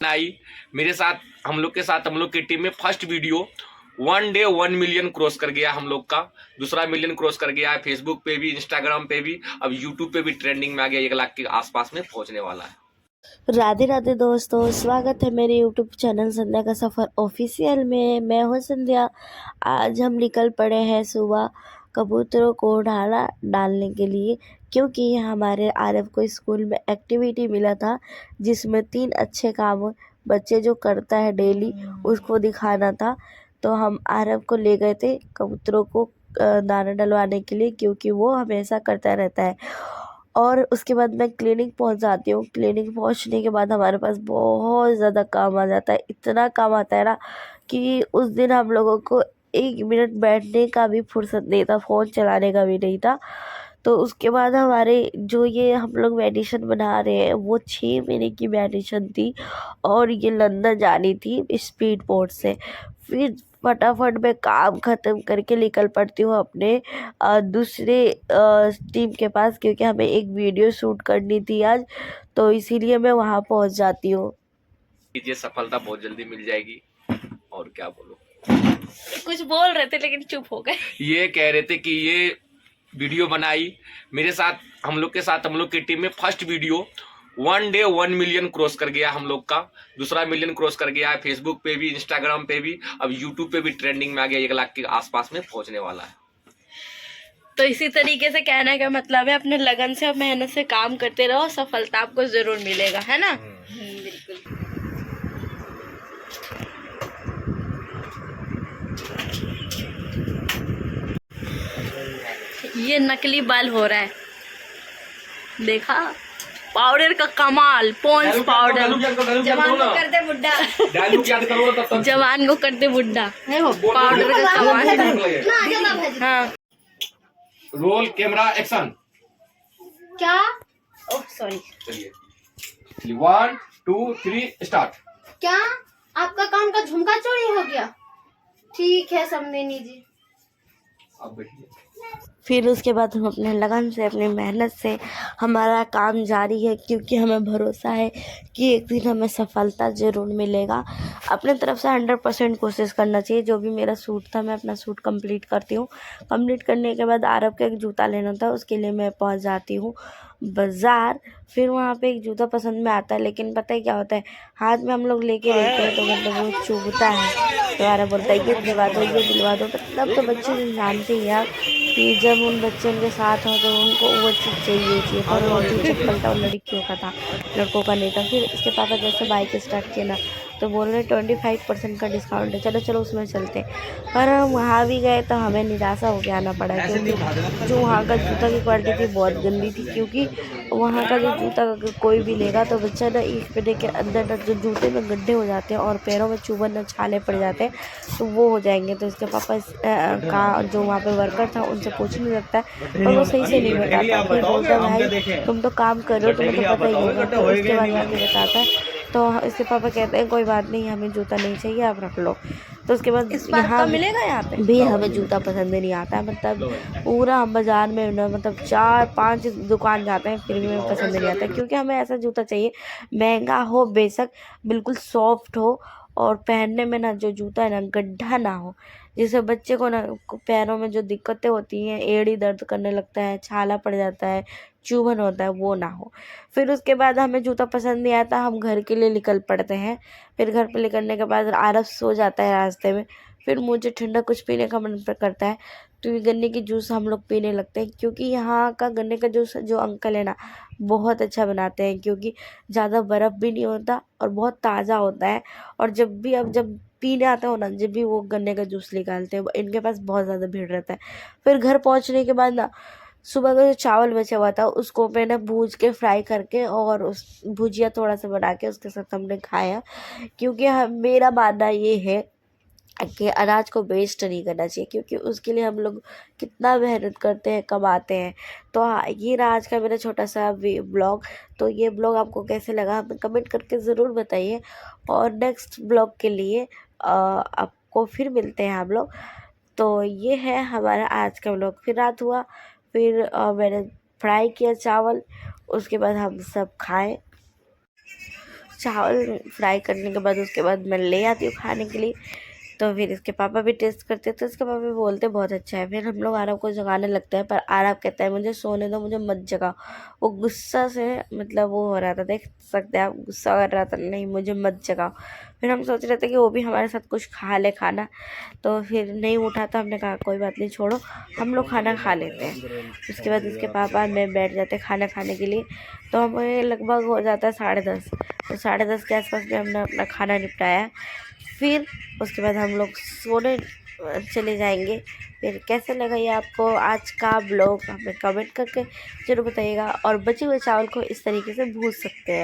आई मेरे साथ, हम लोग की टीम में फर्स्ट वीडियो 1 मिलियन क्रॉस कर गया हम लोग का। दूसरा मिलियन क्रॉस कर गया है फेसबुक पे भी, इंस्टाग्राम पे भी, अब यूट्यूब पे भी ट्रेंडिंग में आ गया, 1 लाख के आसपास में पहुंचने वाला है। राधे राधे दोस्तों, स्वागत है मेरे यूट्यूब चैनल संध्या का सफ़र ऑफिशियल में। मैं हूँ संध्या। आज हम निकल पड़े हैं सुबह कबूतरों को डाला डालने के लिए, क्योंकि हमारे आरव को स्कूल में एक्टिविटी मिला था जिसमें 3 अच्छे काम बच्चे जो करता है डेली उसको दिखाना था। तो हम आरव को ले गए थे कबूतरों को दाना डलवाने के लिए, क्योंकि वो हमेशा करता रहता है। और उसके बाद मैं क्लिनिक पहुंच जाती हूँ। क्लिनिक पहुंचने के बाद हमारे पास बहुत ज़्यादा काम आ जाता है, इतना काम आता है ना कि उस दिन हम लोगों को 1 मिनट बैठने का भी फुर्सत नहीं था, फ़ोन चलाने का भी नहीं था। तो उसके बाद हमारे जो ये हम लोग मेडिसिन बना रहे हैं वो 6 महीने की मेडिसिन थी, और ये लंदन जानी थी स्पीड पोस्ट से। फिर फटाफट मैं काम ख़त्म करके निकल पड़ती हूँ अपने दूसरे टीम के पास, क्योंकि हमें एक वीडियो शूट करनी थी आज, तो इसीलिए मैं वहाँ पहुँच जाती हूँ। ये सफलता बहुत जल्दी मिल जाएगी, और क्या बोलो। कुछ बोल रहे थे लेकिन चुप हो गए। ये कह रहे थे कि ये वीडियो बनाई मेरे साथ, हम लोग की टीम में फर्स्ट वीडियो 1 मिलियन क्रॉस कर गया हम लोग का। दूसरा मिलियन क्रॉस कर गया है फेसबुक पे भी, इंस्टाग्राम पे भी, अब यूट्यूब पे भी ट्रेंडिंग में आ गया, 1 लाख के आसपास में पहुंचने वाला है। तो इसी तरीके से कहने का मतलब है, अपने लगन से और मेहनत से काम करते रहो, सफलता आपको जरूर मिलेगा, है ना। बिल्कुल। ये नकली बाल हो रहा है, देखा। पाउडर का कमाल, पॉन्स पाउडर जवान को करते बुड्ढा जवान को करते बुड्ढा है वो पाउडर का कमाल। हाँ, रोल कैमरा एक्शन। क्या? Oh sorry. चलिए 1 2 3 स्टार्ट। क्या आपका कान का झुमका चोरी हो गया? ठीक है, समझेनी जी। अब बैठिए। फिर उसके बाद हम अपने लगन से, अपनी मेहनत से हमारा काम जारी है, क्योंकि हमें भरोसा है कि एक दिन हमें सफलता ज़रूर मिलेगा। अपने तरफ से 100% कोशिश करना चाहिए। जो भी मेरा सूट था, मैं अपना सूट कंप्लीट करती हूँ। कंप्लीट करने के बाद आरव का एक जूता लेना था, उसके लिए मैं पहुँच जाती हूँ बाज़ार। फिर वहाँ पे एक जूता पसंद में आता है, लेकिन पता है क्या होता है, हाथ में हम लोग लेके रहते हैं तो मतलब वो चुभता है। तो आरव बोलता है ये दिलवा दो, ये दिलवा दो। मतलब तो बच्चे जानते ही यार कि जब उन बच्चों के साथ हो तो उनको वो चीज़ चाहिए पर वो चप्पल था, लड़कियों का था, लड़कों का नहीं था। फिर इसके पापा जैसे बाइक स्टार्ट किया ना, तो बोल रहे 25% का डिस्काउंट है, चलो चलो उसमें चलते। पर हम वहाँ भी गए तो हमें निराशा हो के आना पड़ा, क्योंकि जो वहाँ का जूता की क्वालिटी थी बहुत गंदी थी। क्योंकि वहाँ का जो जूता अगर कोई भी लेगा तो बच्चा ना 1 महीने के अंदर ना जो जूते में गड्ढे हो जाते हैं और पैरों में चुभन न छाले पड़ जाते हैं, तो वो हो जाएंगे। तो इसके पापा का जो वहाँ पे वर्कर था उनसे पूछने लगता है, पर वो सही से नहीं बताता। फिर बोलता है भाई तुम तो काम कर रहे हो, तुम्हें तो पता ही होगा। तो उसके बाद जाके बताता है, तो इसके पापा कहते हैं कोई बात नहीं, हमें जूता नहीं चाहिए, आप रख लो। तो उसके बाद यहाँ मिलेगा, यहाँ पे भी हमें जूता पसंद नहीं आता है। मतलब पूरा हम बाज़ार में ना, मतलब 4-5 दुकान जाते हैं फिर भी हमें पसंद नहीं आता, क्योंकि हमें ऐसा जूता चाहिए महंगा हो बेशक, बिल्कुल सॉफ्ट हो, और पहनने में ना जो जूता है ना गड्ढा ना हो, जिससे बच्चे को ना पैरों में जो दिक्कतें होती हैं, एड़ी दर्द करने लगता है, छाला पड़ जाता है, चुभन होता है, वो ना हो। फिर उसके बाद हमें जूता पसंद नहीं आता, हम घर के लिए निकल पड़ते हैं। फिर घर पे निकलने के बाद आरव सो जाता है रास्ते में। फिर मुझे ठंडा कुछ पीने का मन करता है, तो ये गन्ने की जूस हम लोग पीने लगते हैं, क्योंकि यहाँ का गन्ने का जूस जो अंकल है ना बहुत अच्छा बनाते हैं, क्योंकि ज़्यादा बर्फ़ भी नहीं होता और बहुत ताज़ा होता है। और जब पीने आता हो ना, जब भी वो गन्ने का जूस निकालते हैं, इनके पास बहुत ज़्यादा भीड़ रहता है। फिर घर पहुँचने के बाद ना, सुबह का जो चावल बचा हुआ था उसको मैंने भूज के फ्राई करके और उस भुजिया थोड़ा सा बना के उसके साथ हमने खाया, क्योंकि मेरा मानना ये है कि अनाज को वेस्ट नहीं करना चाहिए, क्योंकि उसके लिए हम लोग कितना मेहनत करते हैं, कमाते हैं। तो हाँ, ये रहा आज का मेरा छोटा सा ब्लॉग। तो ये ब्लॉग आपको कैसे लगा हमें कमेंट करके ज़रूर बताइए, और नेक्स्ट ब्लॉग के लिए आपको फिर मिलते हैं हम लोग। तो ये है हमारा आज का ब्लॉग। फिर रात हुआ, फिर मैंने फ्राई किया चावल, उसके बाद हम सब खाएं। चावल फ्राई करने के बाद उसके बाद मैं ले आती हूँ खाने के लिए। तो फिर इसके पापा भी टेस्ट करते तो इसके पापा भी बोलते बहुत अच्छा है। फिर हम लोग आरव को जगाने लगते हैं, पर आरव कहता है मुझे सोने दो, मुझे मत जगाओ। वो गुस्सा से मतलब वो हो रहा था, देख सकते हैं आप, गुस्सा कर रहा था, नहीं मुझे मत जगाओ। फिर हम सोच रहे थे कि वो भी हमारे साथ कुछ खा ले खाना, तो फिर नहीं उठा, तो हमने कहा कोई बात नहीं, छोड़ो हम लोग खाना खा लेते हैं। उसके बाद इसके पापा में बैठ जाते खाना खाने के लिए। तो हमें लगभग हो जाता है 10:30। तो 10:30 के आसपास में हमने अपना खाना निपटाया। फिर उसके बाद हम लोग सोने चले जाएंगे। फिर कैसे लगा ये आपको आज का ब्लॉग हमें कमेंट करके ज़रूर बताइएगा। और बचे हुए चावल को इस तरीके से भून सकते हैं।